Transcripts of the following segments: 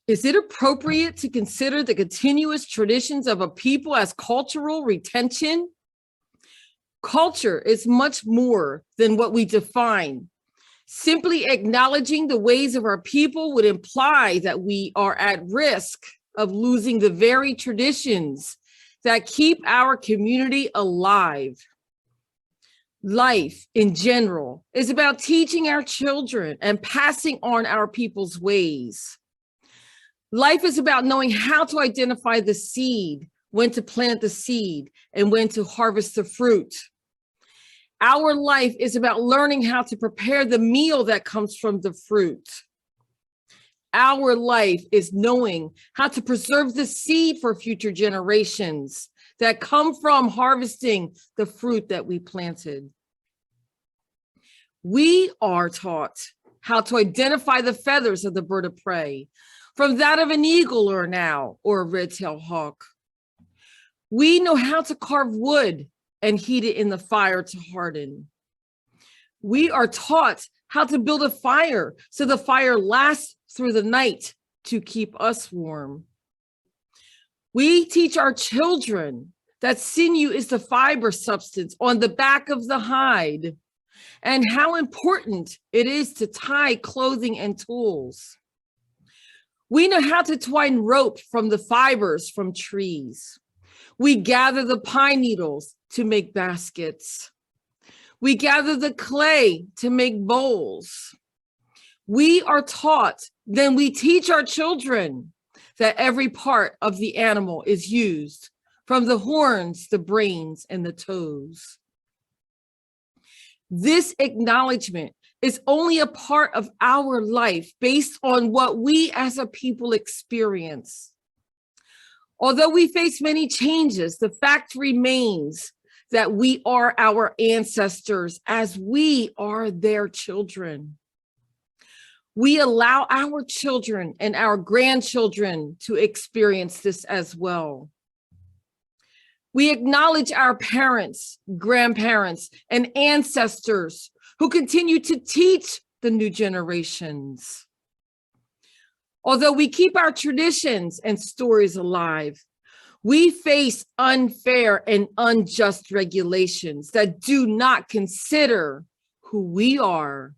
Is it appropriate to consider the continuous traditions of a people as cultural retention? Culture is much more than what we define. Simply acknowledging the ways of our people would imply that we are at risk of losing the very traditions that keep our community alive. Life in general is about teaching our children and passing on our people's ways. Life is about knowing how to identify the seed, when to plant the seed, and when to harvest the fruit. Our life is about learning how to prepare the meal that comes from the fruit. Our life is knowing how to preserve the seed for future generations that come from harvesting the fruit that we planted. We are taught how to identify the feathers of the bird of prey from that of an eagle or an owl or a red-tailed hawk. We know how to carve wood and heat it in the fire to harden. We are taught how to build a fire so the fire lasts through the night to keep us warm. We teach our children that sinew is the fiber substance on the back of the hide and how important it is to tie clothing and tools. We know how to twine rope from the fibers from trees. We gather the pine needles to make baskets. We gather the clay to make bowls. We are taught, then we teach our children that every part of the animal is used, from the horns, the brains, and the toes. This acknowledgement is only a part of our life based on what we as a people experience. Although we face many changes, the fact remains that we are our ancestors as we are their children. We allow our children and our grandchildren to experience this as well. We acknowledge our parents, grandparents, and ancestors who continue to teach the new generations. Although we keep our traditions and stories alive, we face unfair and unjust regulations that do not consider who we are.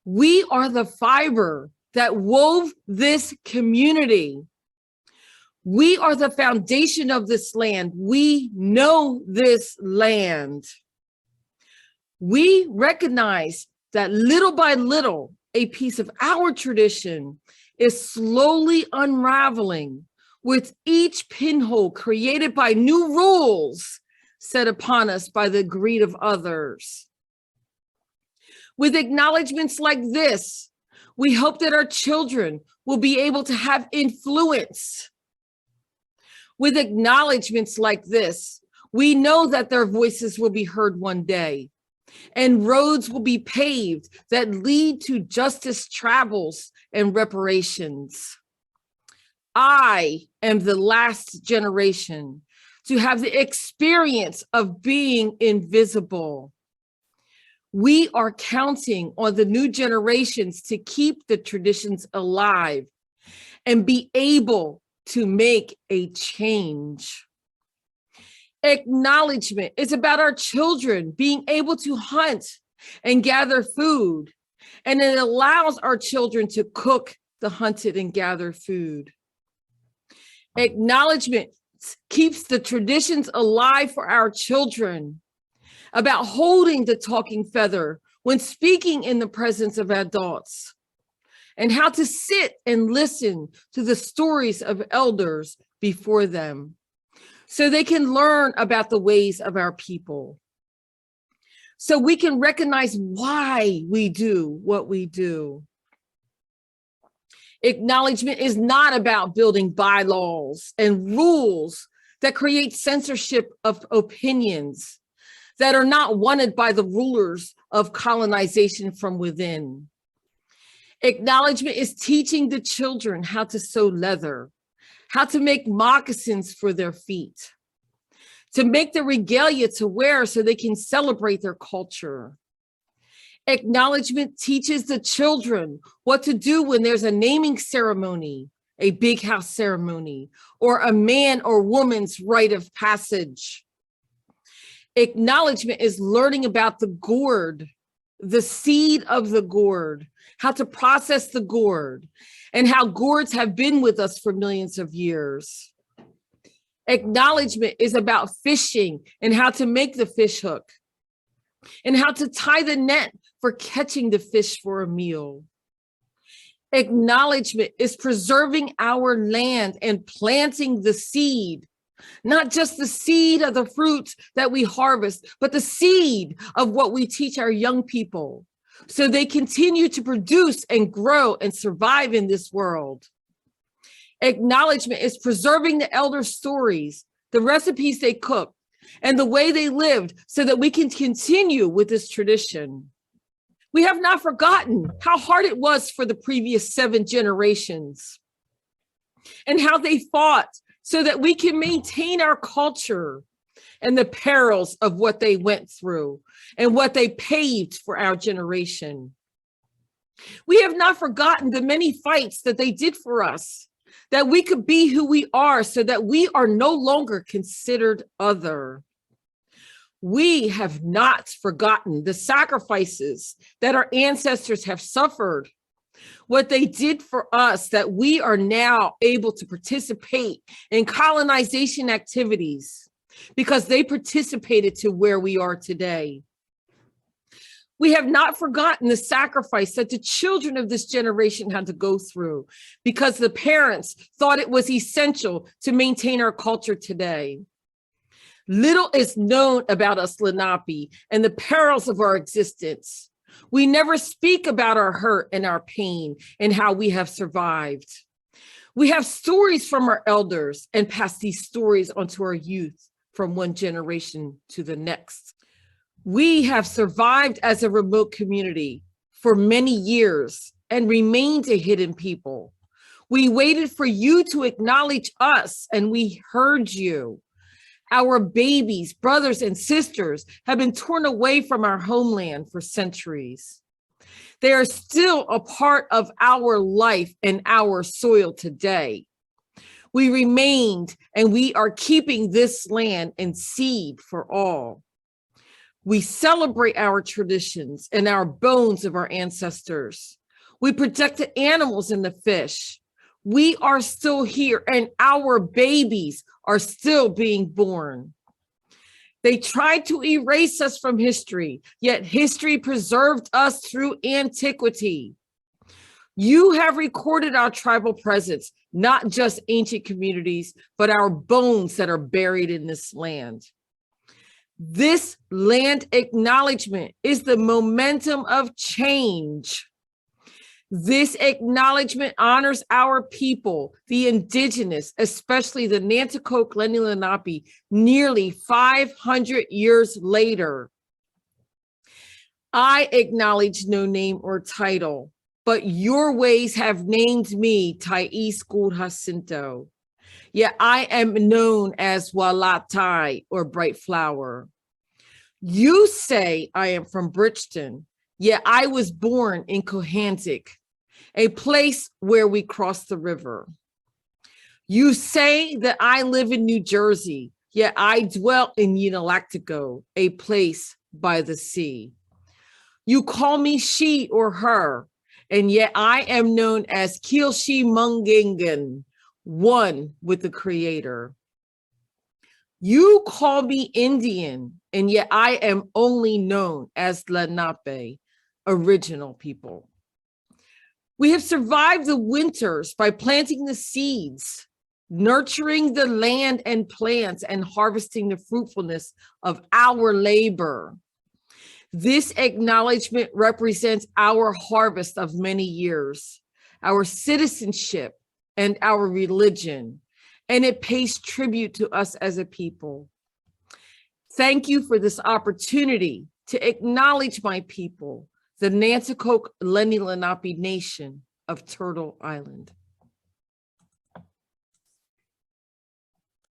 We are the fiber that wove this community. We are the foundation of this land. We know this land. We recognize that little by little, a piece of our tradition is slowly unraveling with each pinhole created by new rules set upon us by the greed of others. With acknowledgments like this, we hope that our children will be able to have influence. With acknowledgments like this, we know that their voices will be heard one day, and roads will be paved that lead to justice travels and reparations. I am the last generation to have the experience of being invisible. We are counting on the new generations to keep the traditions alive and be able to make a change. Acknowledgement is about our children being able to hunt and gather food, and it allows our children to cook the hunted and gathered food. Acknowledgement keeps the traditions alive for our children, about holding the talking feather when speaking in the presence of adults, and how to sit and listen to the stories of elders before them, so they can learn about the ways of our people, so we can recognize why we do what we do. Acknowledgement is not about building bylaws and rules that create censorship of opinions that are not wanted by the rulers of colonization from within. Acknowledgement is teaching the children how to sew leather, how to make moccasins for their feet, to make the regalia to wear so they can celebrate their culture. Acknowledgement teaches the children what to do when there's a naming ceremony, a big house ceremony, or a man or woman's rite of passage. Acknowledgement is learning about the gourd, the seed of the gourd, how to process the gourd, and how gourds have been with us for millions of years. Acknowledgement is about fishing and how to make the fish hook, and how to tie the net for catching the fish for a meal. Acknowledgement is preserving our land and planting the seed, not just the seed of the fruits that we harvest, but the seed of what we teach our young people so they continue to produce and grow and survive in this world. Acknowledgement is preserving the elder stories, the recipes they cooked, and the way they lived so that we can continue with this tradition. We have not forgotten how hard it was for the previous 7 generations and how they fought so that we can maintain our culture and the perils of what they went through and what they paved for our generation. We have not forgotten the many fights that they did for us, that we could be who we are so that we are no longer considered other. We have not forgotten the sacrifices that our ancestors have suffered, what they did for us, that we are now able to participate in colonization activities because they participated to where we are today. We have not forgotten the sacrifice that the children of this generation had to go through because the parents thought it was essential to maintain our culture today. Little is known about us Lenape and the perils of our existence. We never speak about our hurt and our pain and how we have survived. We have stories from our elders and pass these stories onto our youth from one generation to the next. We have survived as a remote community for many years and remained a hidden people. We waited for you to acknowledge us and we heard you. Our babies, brothers, and sisters have been torn away from our homeland for centuries. They are still a part of our life and our soil today. We remained and we are keeping this land and seed for all. We celebrate our traditions and our bones of our ancestors. We protect the animals and the fish. We are still here and our babies are still being born. They tried to erase us from history, yet history preserved us through antiquity. You have recorded our tribal presence, not just ancient communities, but our bones that are buried in this land. This land acknowledgement is the momentum of change. This acknowledgement honors our people, the indigenous, especially the Nanticoke Lenni-Lenape, nearly 500 years later. I acknowledge no name or title, but your ways have named me Tyrese Gould Jacinto. Yet I am known as Walatai or Bright Flower. You say I am from Bridgeton, yet I was born in Cohantic, a place where we cross the river. You say that I live in New Jersey, yet I dwell in Nanticoke, a place by the sea. You call me she or her, and yet I am known as Kilshi Mungingan, one with the Creator. You call me Indian, and yet I am only known as Lenape, original people. We have survived the winters by planting the seeds, nurturing the land and plants, and harvesting the fruitfulness of our labor. This acknowledgement represents our harvest of many years, our citizenship, and our religion, and it pays tribute to us as a people. Thank you for this opportunity to acknowledge my people, the Nanticoke Lenni-Lenape Nation of Turtle Island.